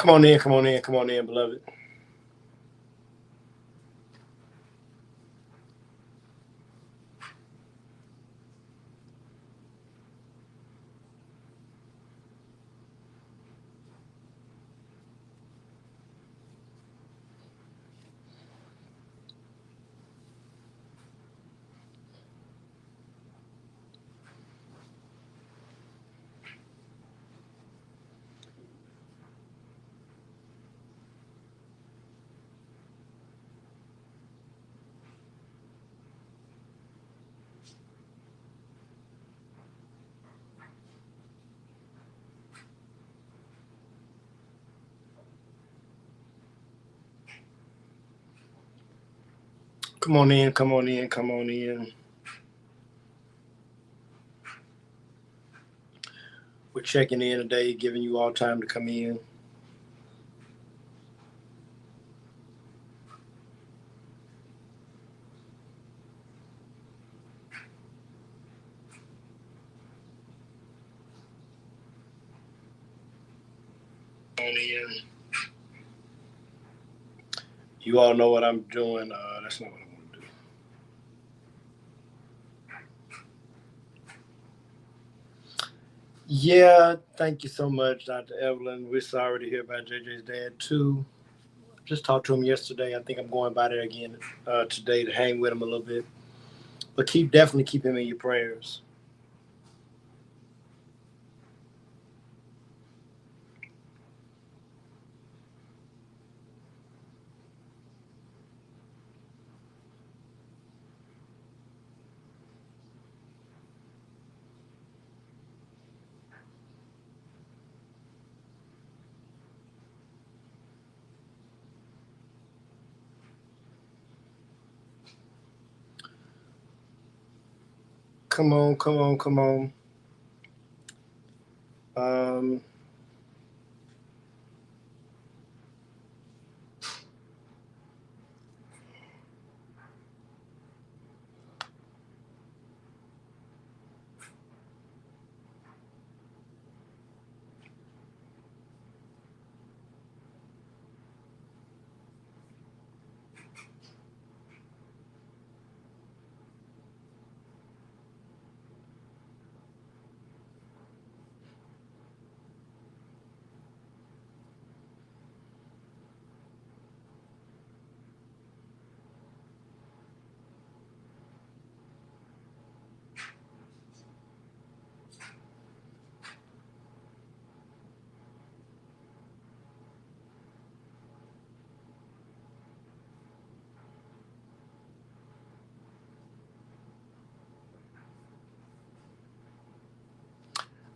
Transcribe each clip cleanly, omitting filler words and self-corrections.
Come on in, come on in, come on in, beloved. Come on in, come on in, come on in. We're checking in today, giving you all time to come in. You all know what I'm doing. That's not what I want to do. Yeah, thank you so much, Dr. Evelyn. We're sorry to hear about JJ's dad, too. Just talked to him yesterday. I think I'm going by there again today to hang with him a little bit. But definitely keep him in your prayers. Come on, come on, come on. Um,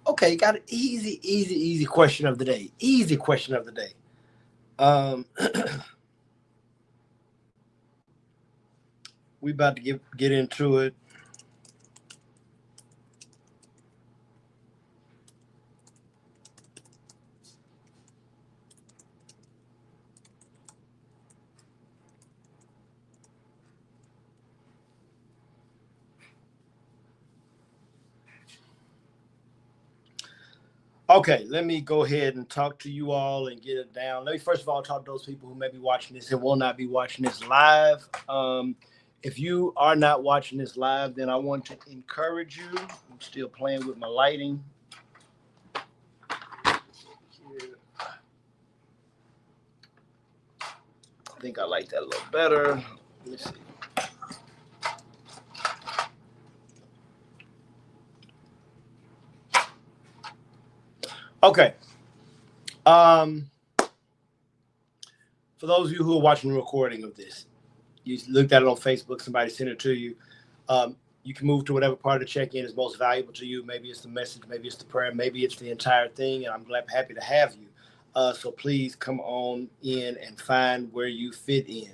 okay, got an easy question of the day. Easy question of the day. We about to get into it. Okay, let me go ahead and talk to you all and get it down. Let me first of all talk to those people who may be watching this and will not be watching this live. If you are not watching this live, then I want to encourage you. I'm still playing with my lighting. I think I like that a little better. Let's see. Okay. For those of you who are watching the recording of this, you looked at it on Facebook, somebody sent it to you. You can move to whatever part of the check-in is most valuable to you. Maybe it's the message, maybe it's the prayer, maybe it's the entire thing, and I'm happy to have you. So please come on in and find where you fit in.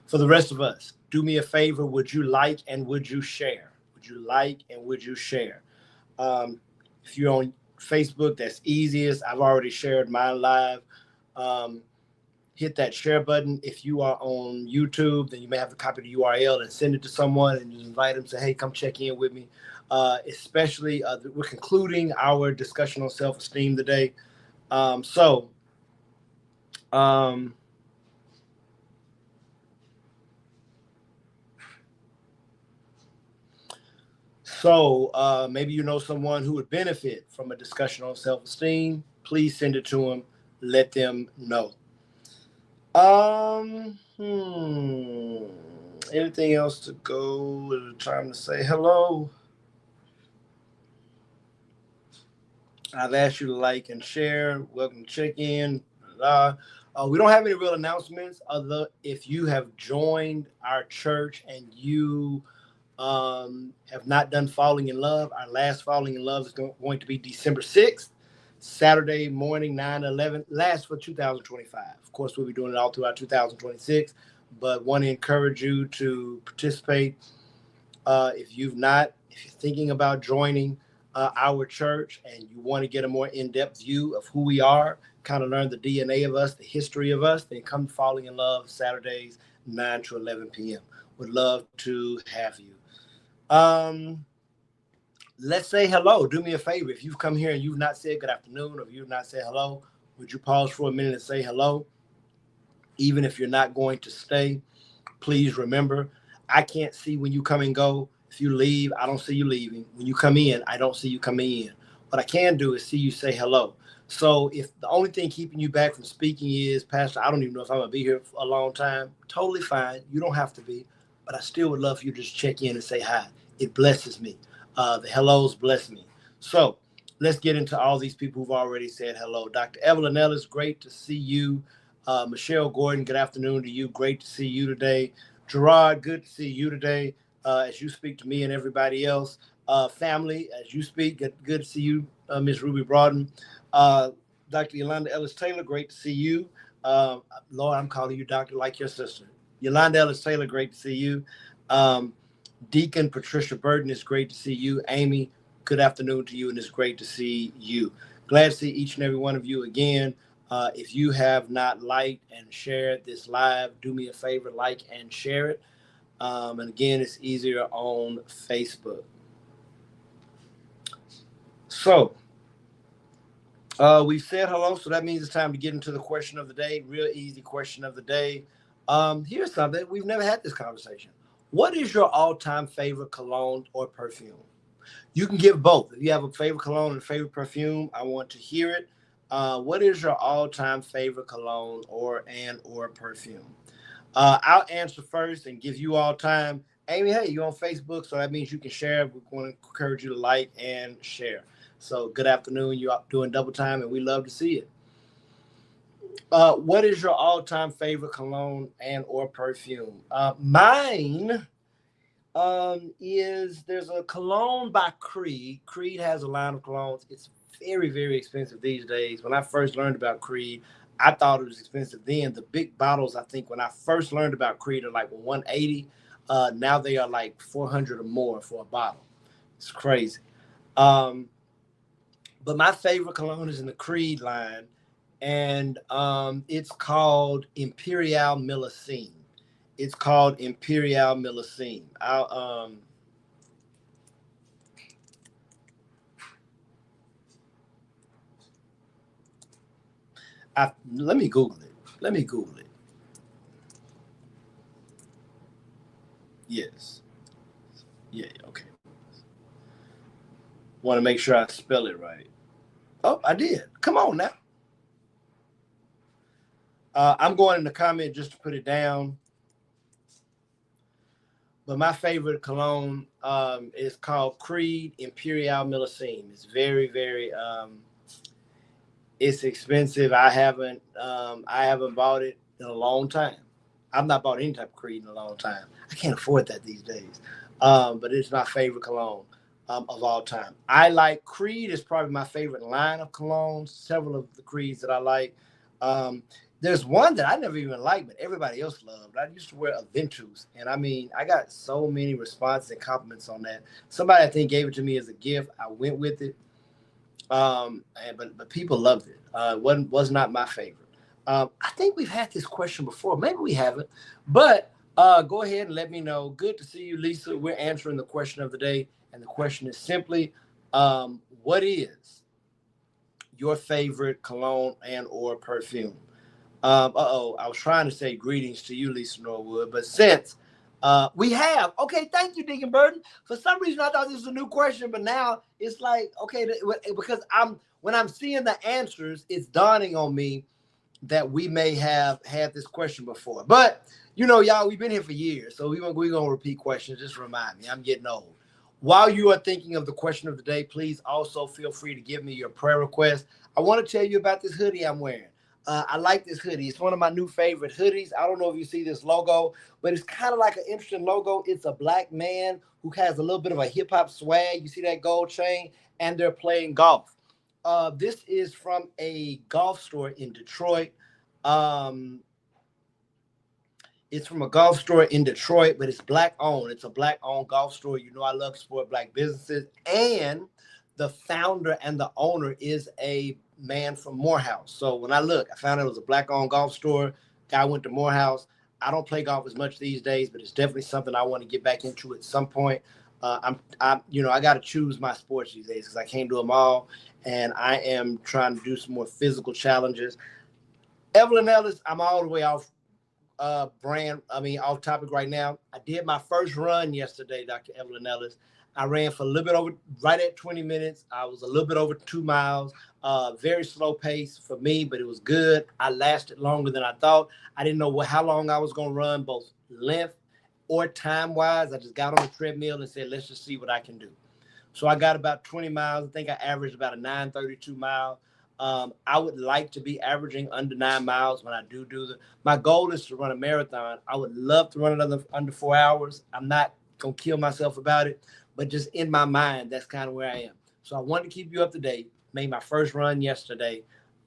For the rest of us, do me a favor. Would you like and would you share? Would you like and would you share? If you're on Facebook, that's easiest. I've already shared mine live. Hit that share button. If you are on YouTube, then you may have to copy the URL and send it to someone and just invite them, say, hey, come check in with me. Especially, we're concluding our discussion on self-esteem today. So Um, so maybe you know someone who would benefit from a discussion on self-esteem. Please send it to them. Let them know. Anything else to go? Time to say hello. I've asked you to like and share. Welcome to check in. We don't have any real announcements other if you have joined our church and you have not done Falling in Love. Our last Falling in Love is going to be December 6th, Saturday morning, 9/11, last for 2025. Of course, we'll be doing it all throughout 2026, but want to encourage you to participate. If you're thinking about joining our church and you want to get a more in-depth view of who we are, kind of learn the DNA of us, the history of us, then come Falling in Love Saturdays, 9 to 11 p.m. Would love to have you. Let's say hello. Do me a favor. If you've come here and you've not said good afternoon, or if you've not said hello, would you pause for a minute and say hello? Even if you're not going to stay, please remember, I can't see when you come and go. If you leave, I don't see you leaving. When you come in, I don't see you coming in. What I can do is see you say hello. So if the only thing keeping you back from speaking is, Pastor, I don't even know if I'm going to be here for a long time, totally fine. You don't have to be. But I still would love for you to just check in and say hi. It blesses me. The hellos bless me. So let's get into all these people who've already said hello. Dr. Evelyn Ellis, great to see you. Michelle Gordon, good afternoon to you. Great to see you today. Gerard, good to see you today as you speak to me and everybody else. Family, as you speak, good to see you, Miss Ruby Broughton. Dr. Yolanda Ellis Taylor, great to see you. Lord, I'm calling you doctor like your sister. Yolanda Ellis Taylor, great to see you. Deacon Patricia Burton, it's great to see you. Amy, good afternoon to you, and it's great to see you. Glad to see each and every one of you again. If you have not liked and shared this live, do me a favor, like and share it. And again, it's easier on Facebook. So we've said hello, so that means it's time to get into the question of the day. Real easy question of the day. Here's something. We've never had this conversation. What is your all-time favorite cologne or perfume? You can give both. If you have a favorite cologne and a favorite perfume, I want to hear it. What is your all-time favorite cologne or perfume? I'll answer first and give you all time. Amy, hey, you're on Facebook, so that means you can share. We want to encourage you to like and share. So good afternoon. You're doing double time, and we love to see it. What is your all-time favorite cologne and or perfume? Mine is there's a cologne by Creed. Creed has a line of colognes. It's very, very expensive these days. When I first learned about Creed, I thought it was expensive then. The big bottles, I think, when I first learned about Creed are like 180. Now they are like 400 or more for a bottle. It's crazy. But my favorite cologne is in the Creed line, and it's called Imperial Millicine. It's called Imperial Millicine. Let me Google it. Yes. Yeah. Okay. Want to make sure I spell it right. Oh, I did. Come on now. I'm going in the comment just to put it down. But my favorite cologne is called Creed Imperial Millicine. It's very, very it's expensive. I haven't bought it in a long time. I've not bought any type of Creed in a long time. I can't afford that these days. But it's my favorite cologne of all time. I like Creed is probably my favorite line of colognes. Several of the Creeds that I like. There's one that I never even liked, but everybody else loved. I used to wear Aventus, and I mean, I got so many responses and compliments on that. Somebody I think gave it to me as a gift. I went with it, but people loved it. Was not my favorite. I think we've had this question before. Maybe we haven't, but go ahead and let me know. Good to see you, Lisa. We're answering the question of the day, and the question is simply, what is your favorite cologne and or perfume? I was trying to say greetings to you, Lisa Norwood, but since we have, okay, thank you, Deacon Burton. For some reason, I thought this was a new question, but now it's like, okay, because when I'm seeing the answers, it's dawning on me that we may have had this question before. But, y'all, we've been here for years, so we're going to repeat questions. Just remind me, I'm getting old. While you are thinking of the question of the day, please also feel free to give me your prayer request. I want to tell you about this hoodie I'm wearing. I like this hoodie. It's one of my new favorite hoodies. I don't know if you see this logo, but it's kind of like an interesting logo. It's a black man who has a little bit of a hip hop swag. You see that gold chain, and they're playing golf. This is from a golf store in Detroit. It's from a golf store in Detroit, but it's black owned. It's a black owned golf store. You know, I love to support black businesses. And the founder and the owner is a man from Morehouse. So when I found it was a black owned golf store. Guy went to Morehouse. I don't play golf as much these days, but it's definitely something I want to get back into at some point. I got to choose my sports these days because I can't do them all. And I am trying to do some more physical challenges. Evelyn Ellis, I'm all the way off off topic right now. I did my first run yesterday, Dr. Evelyn Ellis. I ran for a little bit over, right at 20 minutes. I was a little bit over 2 miles. Very slow pace for me, but it was good. I lasted longer than I thought. I didn't know how long I was going to run, both length or time-wise. I just got on the treadmill and said, let's just see what I can do. So I got about 20 miles. I think I averaged about a 9:32 mile. I would like to be averaging under 9 miles when I do my goal is to run a marathon. I would love to run it under 4 hours. I'm not going to kill myself about it, but just in my mind, that's kind of where I am. So I want to keep you up to date. Made my first run yesterday.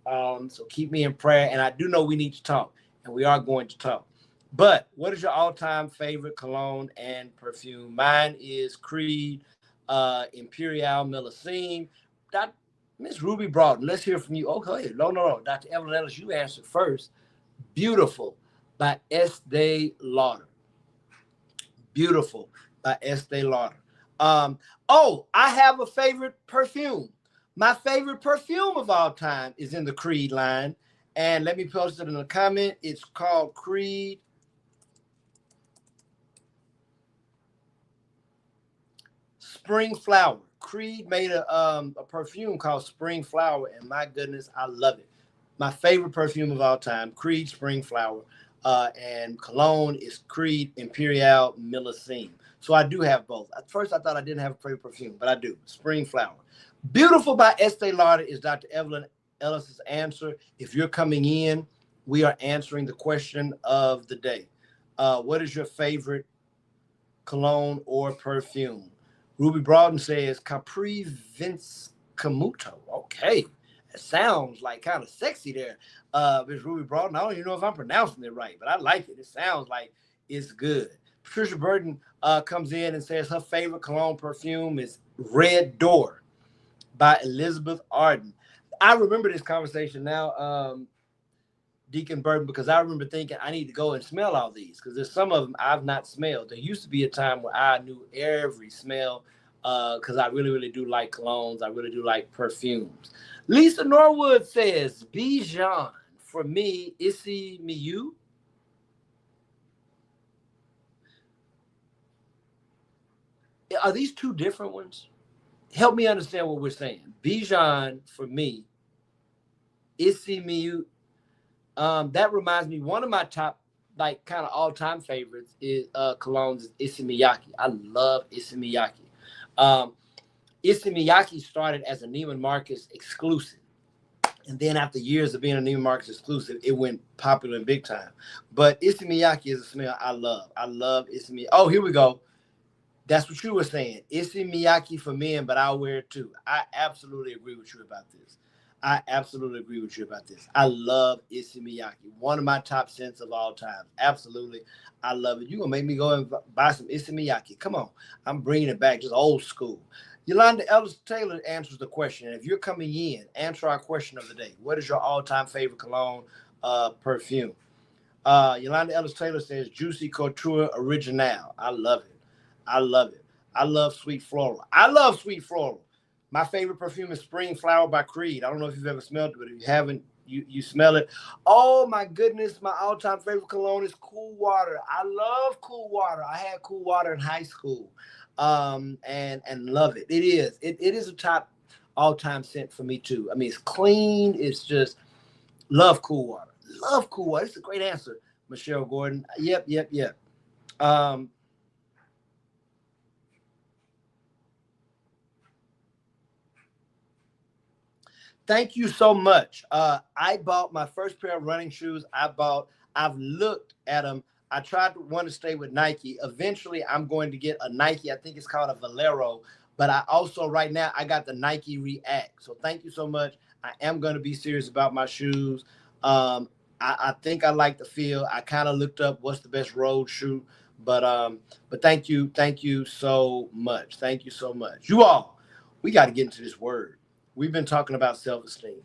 So keep me in prayer. And I do know we need to talk, and we are going to talk. But what is your all-time favorite cologne and perfume? Mine is Creed, Imperial, Millicene. Miss Ruby Broughton, let's hear from you. Okay, no. Dr. Evelyn Ellis, you answered first. Beautiful by Estee Lauder. Beautiful by Estee Lauder. I have a favorite perfume. My favorite perfume of all time is in the Creed line. And let me post it in the comment. It's called Creed Spring Flower. Creed made a perfume called Spring Flower, and my goodness, I love it. My favorite perfume of all time, Creed Spring Flower, and cologne is Creed Imperial Millicene. So I do have both. At first, I thought I didn't have a favorite perfume, but I do. Spring Flower. Beautiful by Estee Lauder is Dr. Evelyn Ellis's answer. If you're coming in, we are answering the question of the day. What is your favorite cologne or perfume? Ruby Broughton says Capri Vince Camuto. Okay. That sounds like kind of sexy there. Miss Ruby Broughton. I don't even know if I'm pronouncing it right, but I like it. It sounds like it's good. Patricia Burton comes in and says her favorite cologne perfume is Red Door by Elizabeth Arden. I remember this conversation now, Deacon Burton, because I remember thinking I need to go and smell all these because there's some of them I've not smelled. There used to be a time where I knew every smell because I really, really do like colognes. I really do like perfumes. Lisa Norwood says Bijan. For me, Issey Miyu. Are these two different ones? Help me understand what we're saying. Bijan, for me, Issey Miyu. That reminds me, one of my top, like, kind of all-time favorites is colognes is Issey Miyake. I love Issey Miyake. Issey Miyake started as a Neiman Marcus exclusive. And then after years of being a Neiman Marcus exclusive, it went popular and big time. But Issey Miyake is a smell I love. I love Issey Miyake. Oh, here we go. That's what you were saying. Issey Miyake for men, but I'll wear it too. I absolutely agree with you about this. I love Issey Miyake. One of my top scents of all time. Absolutely. I love it. You're going to make me go and buy some Issey Miyake. Come on. I'm bringing it back, just old school. Yolanda Ellis Taylor answers the question. If you're coming in, answer our question of the day. What is your all-time favorite cologne perfume? Yolanda Ellis Taylor says Juicy Couture Original. I love it. I love Sweet Floral. My favorite perfume is Spring Flower by Creed. I don't know if you've ever smelled it, but if you haven't, You smell it. Oh my goodness, my all-time favorite cologne is Cool Water. I love Cool Water. I had Cool Water in high school, and love it. It is a top all-time scent for me too. I mean, it's clean. It's just love Cool Water. Love Cool Water. It's a great answer, Michelle Gordon. Yep. Um, Thank you so much. I bought my first pair of running shoes. I've looked at them. I tried to want to stay with Nike. Eventually, I'm going to get a Nike. I think it's called a Valero. But I also, right now, I got the Nike React. So thank you so much. I am going to be serious about my shoes. I think I like the feel. I kind of looked up what's the best road shoe. But thank you so much. Thank you so much. You all, we got to get into this word. We've been talking about self-esteem.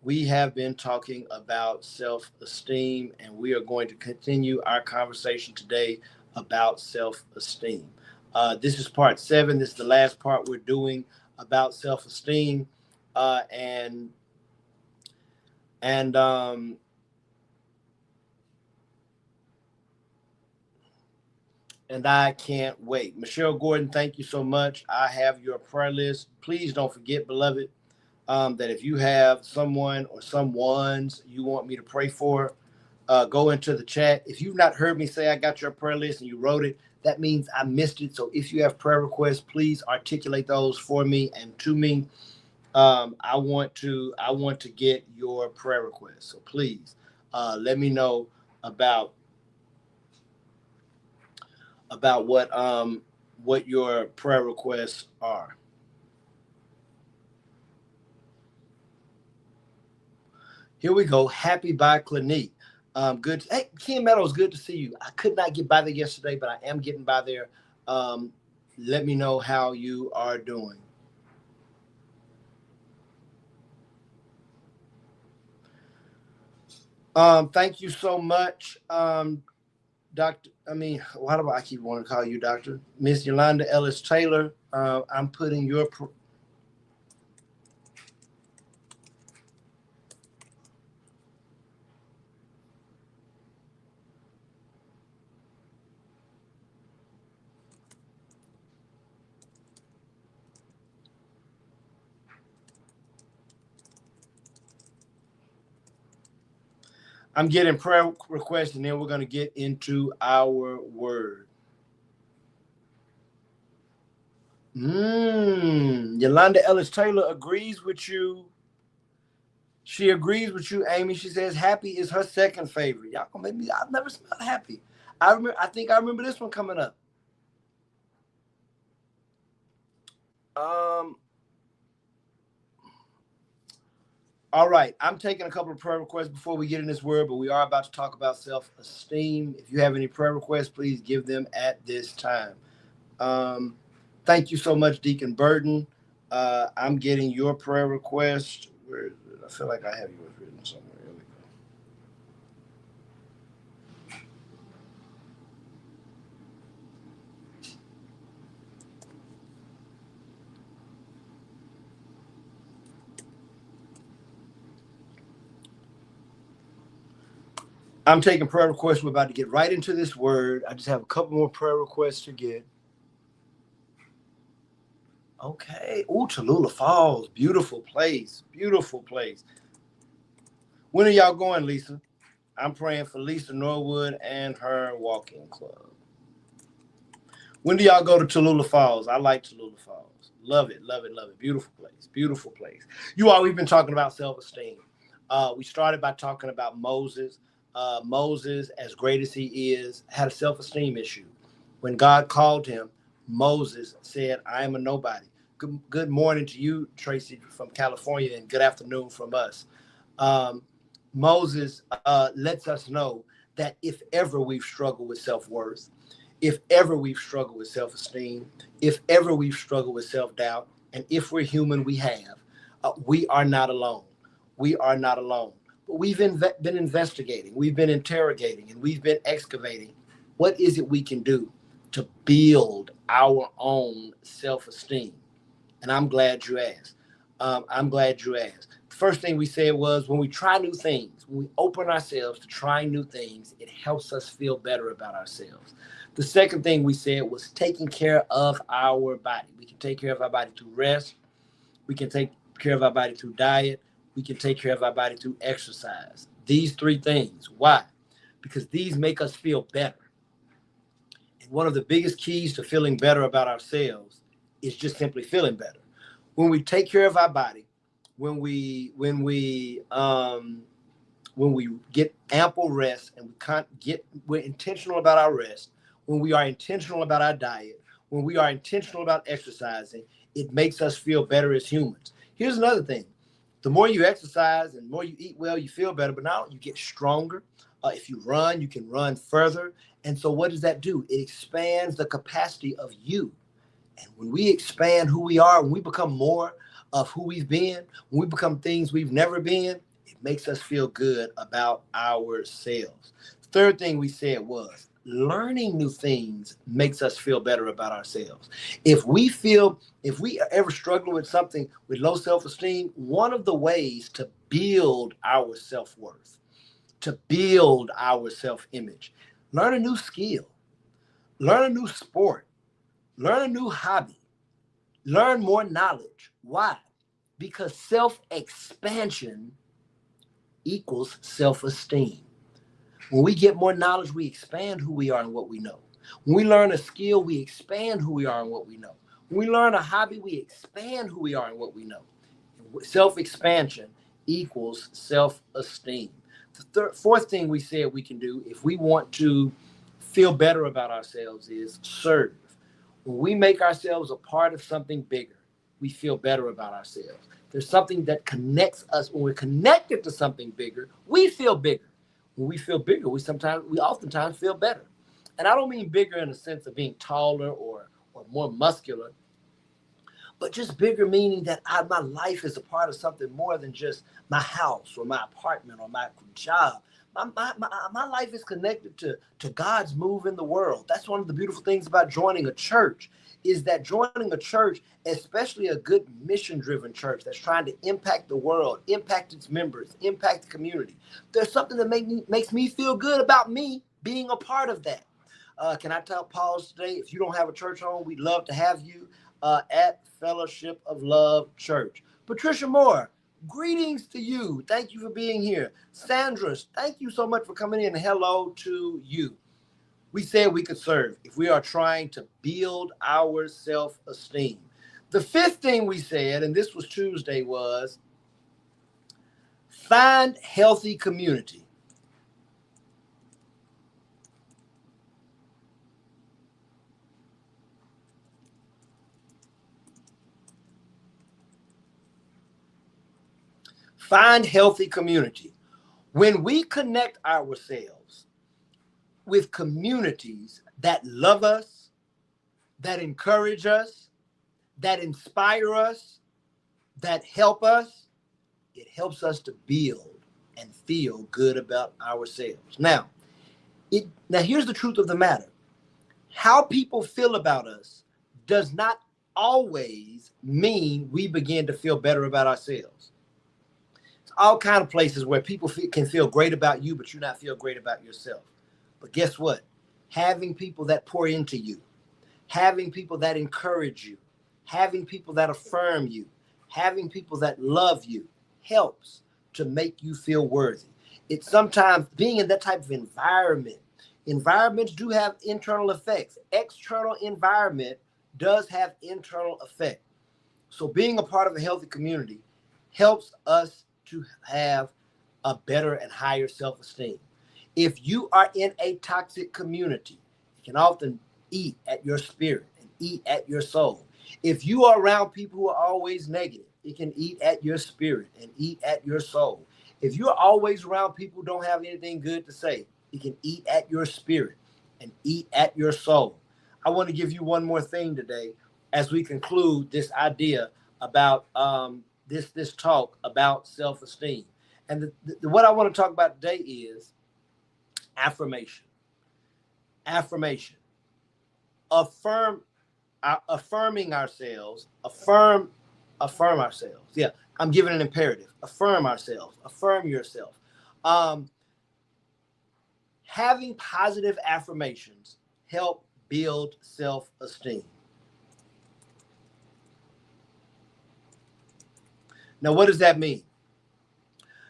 We have been talking about self-esteem, and we are going to continue our conversation today about self-esteem. This is part 7. This is the last part we're doing about self-esteem, and and um, and I can't wait. Michelle Gordon, thank you so much. I have your prayer list. Please don't forget, beloved, that if you have someone or someones you want me to pray for, go into the chat. If you've not heard me say I got your prayer list and you wrote it, that means I missed it. So if you have prayer requests, please articulate those for me and to me. I want to get your prayer requests. So please let me know about what your prayer requests are. Here we go. Happy by Clinique. Good. Hey, Ken Meadows, good to see you. I could not get by there yesterday, but I am getting by there. Um, Let me know how you are doing. Thank you so much, Doctor. Why do I keep wanting to call you Doctor? Miss Yolanda Ellis Taylor. I'm putting your. I'm getting prayer requests, and then we're going to get into our word. Yolanda Ellis Taylor agrees with you. She agrees with you, Amy. She says happy is her second favorite. Y'all gonna make me. I've never smelled happy. I think I remember this one coming up. Um. All right. I'm taking a couple of prayer requests before we get in this word, but we are about to talk about self-esteem. If you have any prayer requests, please give them at this time. Um. Thank you so much, Deacon Burton. I'm getting your prayer request. Where is it? I feel like I have yours written somewhere. Here we go. I'm taking prayer requests. We're about to get right into this word. I just have a couple more prayer requests to get. Okay. Ooh, Tallulah Falls. Beautiful place. Beautiful place. When are y'all going, Lisa? I'm praying for Lisa Norwood and her walking club. When do y'all go to Tallulah Falls? I like Tallulah Falls. Love it, love it, love it. Beautiful place. Beautiful place. You all, we've been talking about self-esteem. We started by talking about Moses. Moses, as great as he is, had a self-esteem issue. When God called him, Moses said, I am a nobody. Good morning to you, Tracy, from California, and good afternoon from us. Um, Moses lets us know that if ever we've struggled with self-worth, if ever we've struggled with self-esteem, if ever we've struggled with self-doubt, and if we're human, we have, we are not alone. We are not alone. But we've been investigating, we've been interrogating, and we've been excavating. What is it we can do to build our own self-esteem? And I'm glad you asked. I'm glad you asked. First thing we said was when we try new things, when we open ourselves to trying new things, it helps us feel better about ourselves. The second thing we said was taking care of our body. We can take care of our body through rest. We can take care of our body through diet. We can take care of our body through exercise. These three things. Why? Because these make us feel better. And one of the biggest keys to feeling better about ourselves is just simply feeling better. When we take care of our body, when we get ample rest and we're intentional about our rest, when we are intentional about our diet, when we are intentional about exercising, it makes us feel better as humans. Here's another thing. The more you exercise and the more you eat well, you feel better, but now you get stronger. If you run, you can run further. And so what does that do? It expands the capacity of you. And when we expand who we are, when we become more of who we've been, when we become things we've never been, it makes us feel good about ourselves. Third thing we said was learning new things makes us feel better about ourselves. If we ever struggle with something with low self-esteem, one of the ways to build our self-worth, to build our self-image, learn a new skill, learn a new sport, learn a new hobby, learn more knowledge. Why? Because self-expansion equals self-esteem. When we get more knowledge, we expand who we are and what we know. When we learn a skill, we expand who we are and what we know. When we learn a hobby, we expand who we are and what we know. Self-expansion equals self-esteem. The fourth thing we said we can do if we want to feel better about ourselves is serve. When we make ourselves a part of something bigger, we feel better about ourselves. There's something that connects us. When we're connected to something bigger, we feel bigger. When we feel bigger, we oftentimes feel better. And I don't mean bigger in the sense of being taller or more muscular, but just bigger meaning that my life is a part of something more than just my house or my apartment or my job. My life is connected to God's move in the world. That's one of the beautiful things about joining a church, is that joining a church, especially a good mission-driven church that's trying to impact the world, impact its members, impact the community, there's something that makes me feel good about me being a part of that. Can I pause today? If you don't have a church home, we'd love to have you at Fellowship of Love Church. Patricia Moore, greetings to you. Thank you for being here. Sandra, thank you so much for coming in. Hello to you. We said we could serve if we are trying to build our self-esteem. The fifth thing we said, and this was Tuesday, was find healthy community. Find healthy community. When we connect ourselves with communities that love us, that encourage us, that inspire us, that help us, it helps us to build and feel good about ourselves. Now here's the truth of the matter. How people feel about us does not always mean we begin to feel better about ourselves. All kind of places where people can feel great about you, but you not feel great about yourself. But guess what? Having people that pour into you, having people that encourage you, having people that affirm you, having people that love you helps to make you feel worthy. It's sometimes being in that type of environment. Environments do have internal effects. External environment does have internal effect. So being a part of a healthy community helps us to have a better and higher self-esteem. If you are in a toxic community, it can often eat at your spirit and eat at your soul. If you are around people who are always negative, it can eat at your spirit and eat at your soul. If you're always around people who don't have anything good to say, it can eat at your spirit and eat at your soul. I want to give you one more thing today as we conclude this idea about this talk about self-esteem. And what I want to talk about today is affirmation. Affirmation. Affirming ourselves. Affirm ourselves. Yeah. I'm giving an imperative. Affirm ourselves. Affirm yourself. Um, Having positive affirmations help build self-esteem. Now, what does that mean?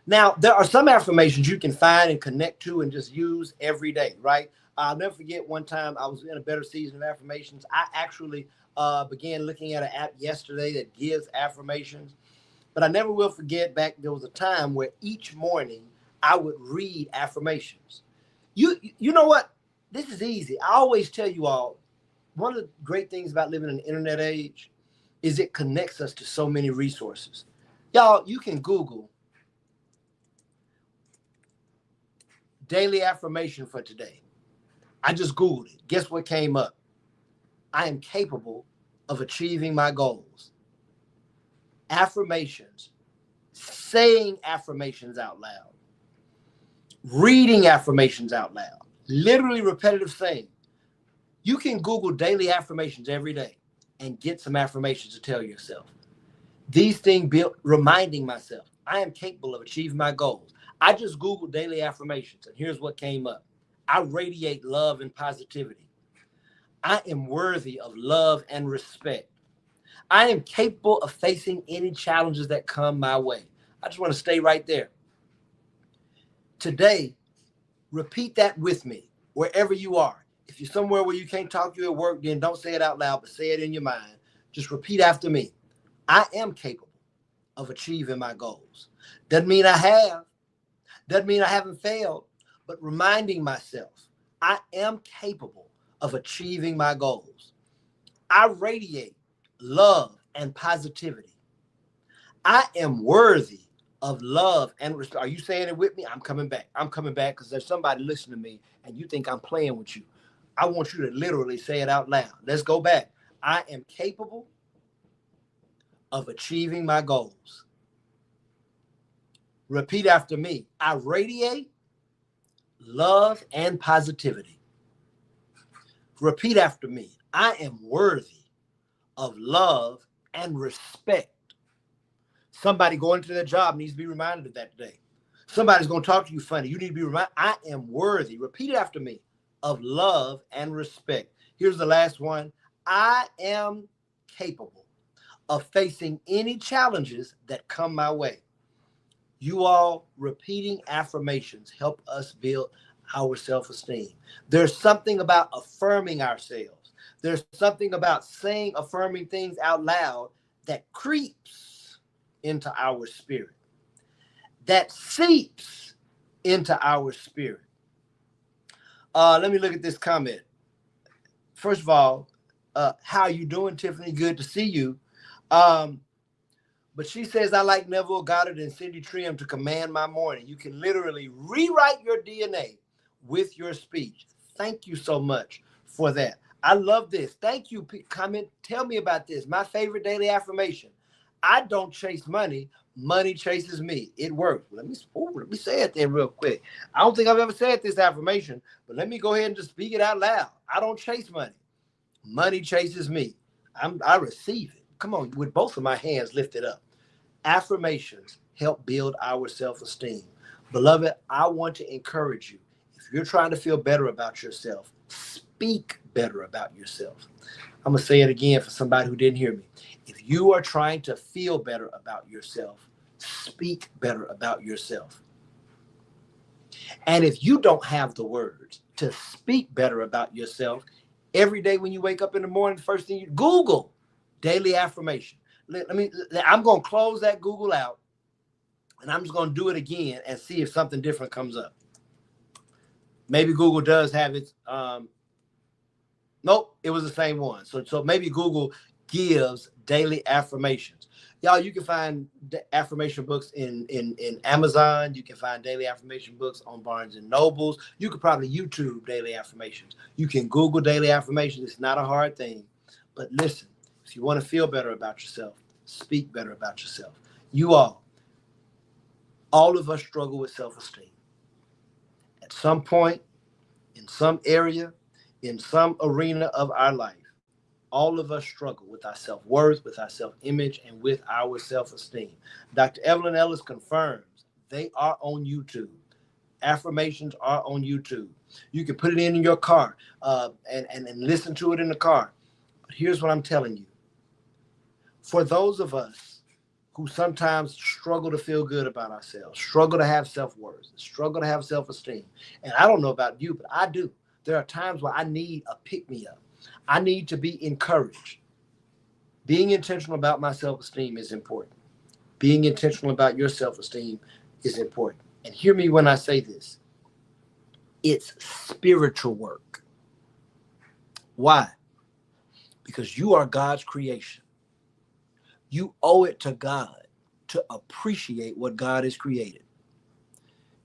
Now, there are some affirmations you can find and connect to and just use every day, right? I'll never forget one time I was in a better season of affirmations. I actually began looking at an app yesterday that gives affirmations, but I never will forget back there was a time where each morning I would read affirmations. You know what? This is easy. I always tell you all, one of the great things about living in the internet age is it connects us to so many resources. Y'all, you can Google daily affirmation for today. I just Googled it. Guess what came up? I am capable of achieving my goals. Affirmations, saying affirmations out loud, reading affirmations out loud, literally repetitive saying. You can Google daily affirmations every day and get some affirmations to tell yourself. These things built reminding myself I am capable of achieving my goals. I just Googled daily affirmations and here's what came up. I radiate love and positivity. I am worthy of love and respect. I am capable of facing any challenges that come my way. I just want to stay right there. Today, repeat that with me wherever you are. If you're somewhere where you can't talk to you at work, then don't say it out loud, but say it in your mind. Just repeat after me. I am capable of achieving my goals. Doesn't mean I have. Doesn't mean I haven't failed, but reminding myself, I am capable of achieving my goals. I radiate love and positivity. I am worthy of love and respect. Are you saying it with me? I'm coming back. I'm coming back because there's somebody listening to me and you think I'm playing with you. I want you to literally say it out loud. Let's go back. I am capable of achieving my goals. Repeat after me. I radiate love and positivity. Repeat after me. I am worthy of love and respect. Somebody going to their job needs to be reminded of that today. Somebody's going to talk to you funny. You need to be reminded. I am worthy. Repeat it after me. Of love and respect. Here's the last one. I am capable of facing any challenges that come my way. You all repeating affirmations help us build our self-esteem. There's something about affirming ourselves. There's something about saying affirming things out loud that creeps into our spirit, that seeps into our spirit. Let me look at this comment. First of all, how are you doing, Tiffany? Good to see you. But she says, I like Neville Goddard and Cindy Trim to command my morning. You can literally rewrite your DNA with your speech. Thank you so much for that. I love this. Thank you. Comment. Tell me about this. My favorite daily affirmation. I don't chase money. Money chases me. It works. Let me say it there real quick. I don't think I've ever said this affirmation, but let me go ahead and just speak it out loud. I don't chase money. Money chases me. I receive it. Come on, with both of my hands lifted up. Affirmations help build our self-esteem. Beloved, I want to encourage you. If you're trying to feel better about yourself, speak better about yourself. I'm going to say it again for somebody who didn't hear me. If you are trying to feel better about yourself, speak better about yourself. And if you don't have the words to speak better about yourself, every day when you wake up in the morning, first thing you Google daily affirmation. I'm going to close that Google out and I'm just going to do it again and see if something different comes up. Maybe Google does have its, nope, it was the same one. So maybe Google gives daily affirmations. Y'all, you can find affirmation books in Amazon. You can find daily affirmation books on Barnes and Nobles. You could probably YouTube daily affirmations. You can Google daily affirmations. It's not a hard thing. But listen, if you want to feel better about yourself, speak better about yourself. You all of us struggle with self-esteem. At some point, in some area, in some arena of our life, All of us struggle with our self-worth, with our self-image, and with our self-esteem. Dr. Evelyn Ellis confirms they are on YouTube. Affirmations are on YouTube. You can put it in your car and listen to it in the car. But here's what I'm telling you. For those of us who sometimes struggle to feel good about ourselves, struggle to have self-worth, struggle to have self-esteem, and I don't know about you, but I do. There are times where I need a pick-me-up. I need to be encouraged. Being intentional about my self-esteem is important. Being intentional about your self-esteem is important. And hear me when I say this. It's spiritual work. Why? Because you are God's creation. You owe it to God to appreciate what God has created.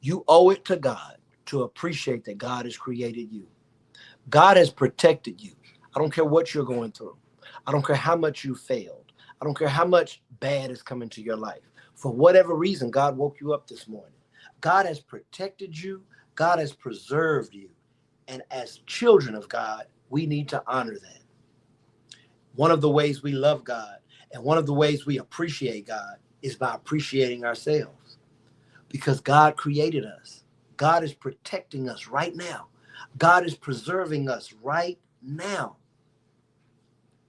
You owe it to God to appreciate that God has created you. God has protected you. I don't care what you're going through. I don't care how much you failed. I don't care how much bad has come into your life. For whatever reason, God woke you up this morning. God has protected you. God has preserved you. And as children of God, we need to honor that. One of the ways we love God and one of the ways we appreciate God is by appreciating ourselves. Because God created us. God is protecting us right now. God is preserving us right now.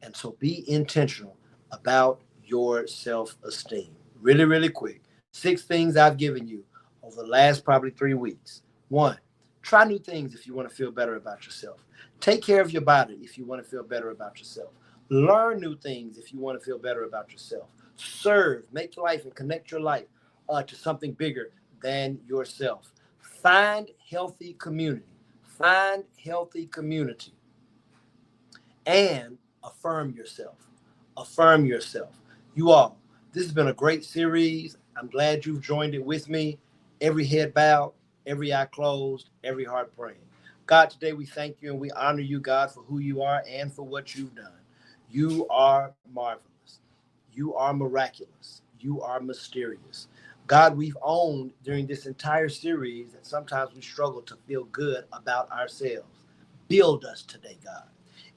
And so be intentional about your self-esteem. Really, really quick. 6 things I've given you over the last probably 3 weeks. 1, try new things if you want to feel better about yourself. Take care of your body if you want to feel better about yourself. Learn new things if you want to feel better about yourself. Serve, make life and connect your life to something bigger than yourself. Find healthy community. Find healthy community. And affirm yourself. Affirm yourself. You all, this has been a great series. I'm glad you've joined it with me. Every head bowed, every eye closed, every heart praying. God, today we thank you and we honor you, God, for who you are and for what you've done. You are marvelous. You are miraculous. You are mysterious. God, we've owned during this entire series that sometimes we struggle to feel good about ourselves. Build us today, God.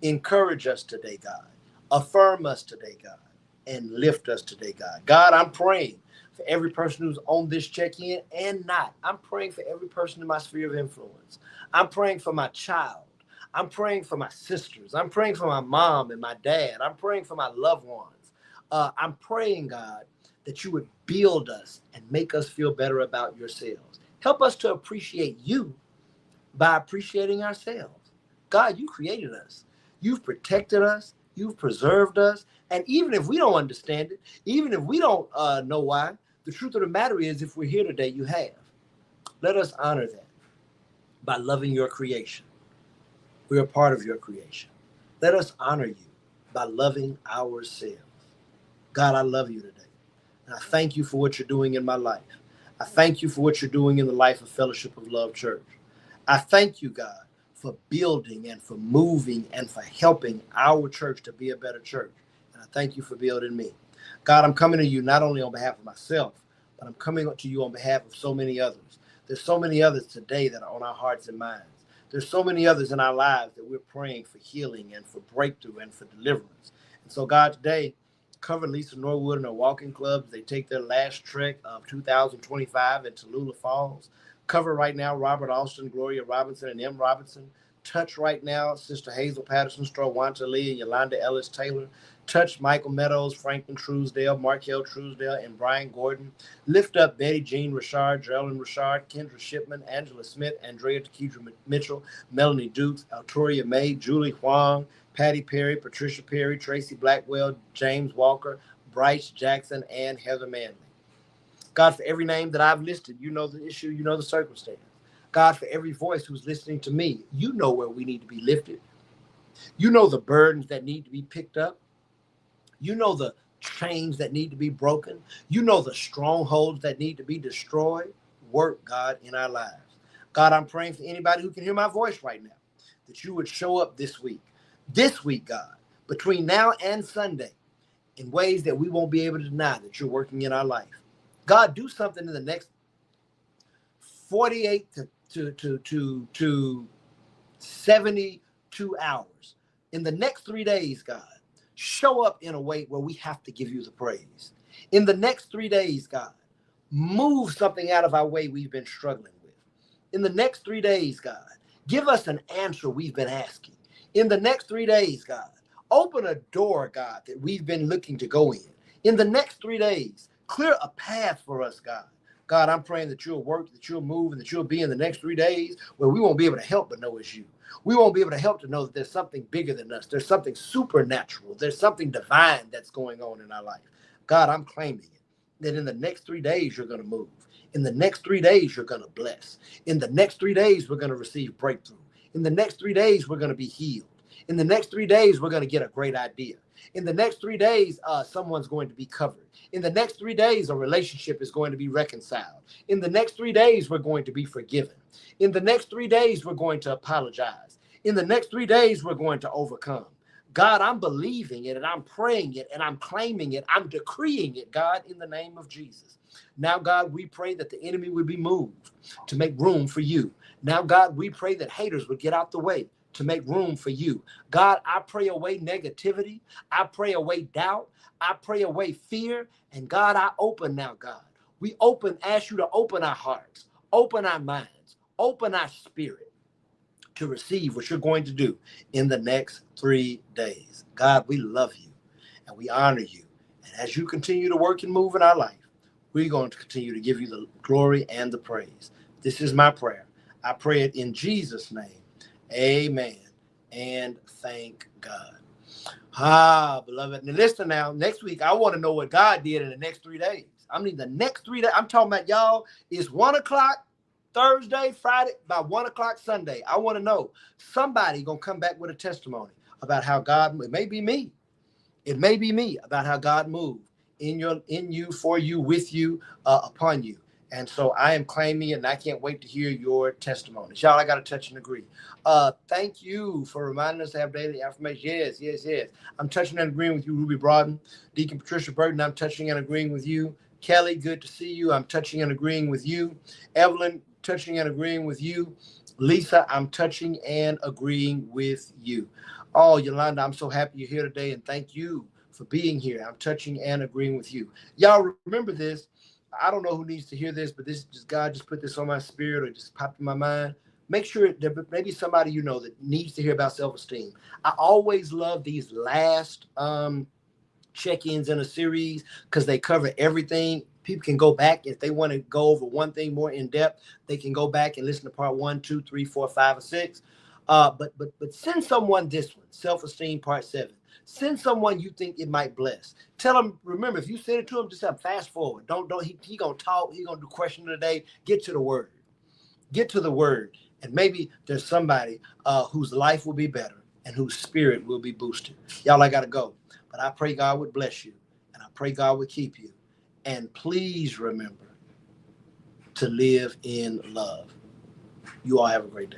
Encourage us today, God. Affirm us today, God. And lift us today, God. God, I'm praying for every person who's on this check-in and not. I'm praying for every person in my sphere of influence. I'm praying for my child. I'm praying for my sisters. I'm praying for my mom and my dad. I'm praying for my loved ones. I'm praying, God, that you would build us and make us feel better about yourselves. Help us to appreciate you by appreciating ourselves. God, you created us. You've protected us. You've preserved us. And even if we don't understand it, even if we don't know why, the truth of the matter is, if we're here today, you have. Let us honor that by loving your creation. We're a part of your creation. Let us honor you by loving ourselves. God, I love you today. And I thank you for what you're doing in my life. I thank you for what you're doing in the life of Fellowship of Love Church. I thank you, God, for building and for moving and for helping our church to be a better church. And I thank you for building me. God, I'm coming to you not only on behalf of myself, but I'm coming to you on behalf of so many others. There's so many others today that are on our hearts and minds. There's so many others in our lives that we're praying for healing and for breakthrough and for deliverance. And so, God, today, cover Lisa Norwood and her walking clubs. They take their last trek of 2025 in Tallulah Falls. Cover right now Robert Alston, Gloria Robinson, and M. Robinson. Touch right now Sister Hazel Patterson, Wanta Lee, and Yolanda Ellis Taylor. Touch Michael Meadows, Franklin Truesdale, Markel Truesdale, and Brian Gordon. Lift up Betty Jean Richard, Geraldine Richard, Kendra Shipman, Angela Smith, Andrea Tekedra Mitchell, Melanie Dukes, Altoria May, Julie Huang, Patty Perry, Patricia Perry, Tracy Blackwell, James Walker, Bryce Jackson, and Heather Manley. God, for every name that I've listed, you know the issue, you know the circumstance. God, for every voice who's listening to me, you know where we need to be lifted. You know the burdens that need to be picked up. You know the chains that need to be broken. You know the strongholds that need to be destroyed. Work, God, in our lives. God, I'm praying for anybody who can hear my voice right now, that you would show up this week. This week, God, between now and Sunday, in ways that we won't be able to deny that you're working in our life. God, do something in the next 48 to 72 hours In the next 3 days, God, show up in a way where we have to give you the praise. In the next 3 days, God, move something out of our way we've been struggling with. In the next 3 days, God, give us an answer we've been asking. In the next 3 days, God, open a door, God, that we've been looking to go in. In the next 3 days, clear a path for us, God. God, I'm praying that you'll work, that you'll move, and that you'll be in the next 3 days where we won't be able to help but know it's you. We won't be able to help to know that there's something bigger than us. There's something supernatural. There's something divine that's going on in our life. God, I'm claiming it, that in the next 3 days, you're going to move. In the next 3 days, you're going to bless. In the next 3 days, we're going to receive breakthrough. In the next 3 days, we're going to be healed. In the next 3 days, we're going to get a great idea. In the next 3 days, someone's going to be covered. In the next 3 days, a relationship is going to be reconciled. In the next 3 days, we're going to be forgiven. In the next 3 days, we're going to apologize. In the next 3 days, we're going to overcome. God, I'm believing it and I'm praying it and I'm claiming it. I'm decreeing it, God, in the name of Jesus. Now, God, we pray that the enemy would be moved to make room for you. Now, God, we pray that haters would get out the way to make room for you. God, I pray away negativity. I pray away doubt. I pray away fear. And God, I open now, God. We ask you to open our hearts, open our minds, open our spirit to receive what you're going to do in the next 3 days. God, we love you and we honor you. And as you continue to work and move in our life, we're going to continue to give you the glory and the praise. This is my prayer. I pray it in Jesus' name. Amen. And thank God. Beloved. Now listen now, next week, I want to know what God did in the next 3 days. I mean, the next 3 days, I'm talking about, y'all, it's 1 o'clock Thursday, Friday, by 1 o'clock Sunday. I want to know somebody going to come back with a testimony about how God, it may be me. It may be me about how God moved in you, for you, with you, upon you. And so I am claiming it, and I can't wait to hear your testimonies. Y'all, I got to touch and agree. Thank you for reminding us to have daily affirmation. Yes. I'm touching and agreeing with you, Ruby Broughton. Deacon Patricia Burton, I'm touching and agreeing with you. Kelly, good to see you. I'm touching and agreeing with you. Evelyn, touching and agreeing with you. Lisa, I'm touching and agreeing with you. Oh, Yolanda, I'm so happy you're here today, and thank you for being here. I'm touching and agreeing with you. Y'all remember this. I don't know who needs to hear this, but this just God just put this on my spirit or just popped in my mind. Make sure that maybe somebody you know that needs to hear about self-esteem. I always love these last check-ins in a series because they cover everything. People can go back if they want to go over one thing more in depth. They can go back and listen to part 1, 2, 3, 4, 5, or 6. But send someone this one, self-esteem part 7. Send someone you think it might bless. Tell them, remember, if you send it to them, just have fast forward. He gonna talk, he gonna do question of the day. Get to the word. Get to the word. And maybe there's somebody whose life will be better and whose spirit will be boosted. Y'all, I gotta go. But I pray God would bless you. And I pray God would keep you. And please remember to live in love. You all have a great day.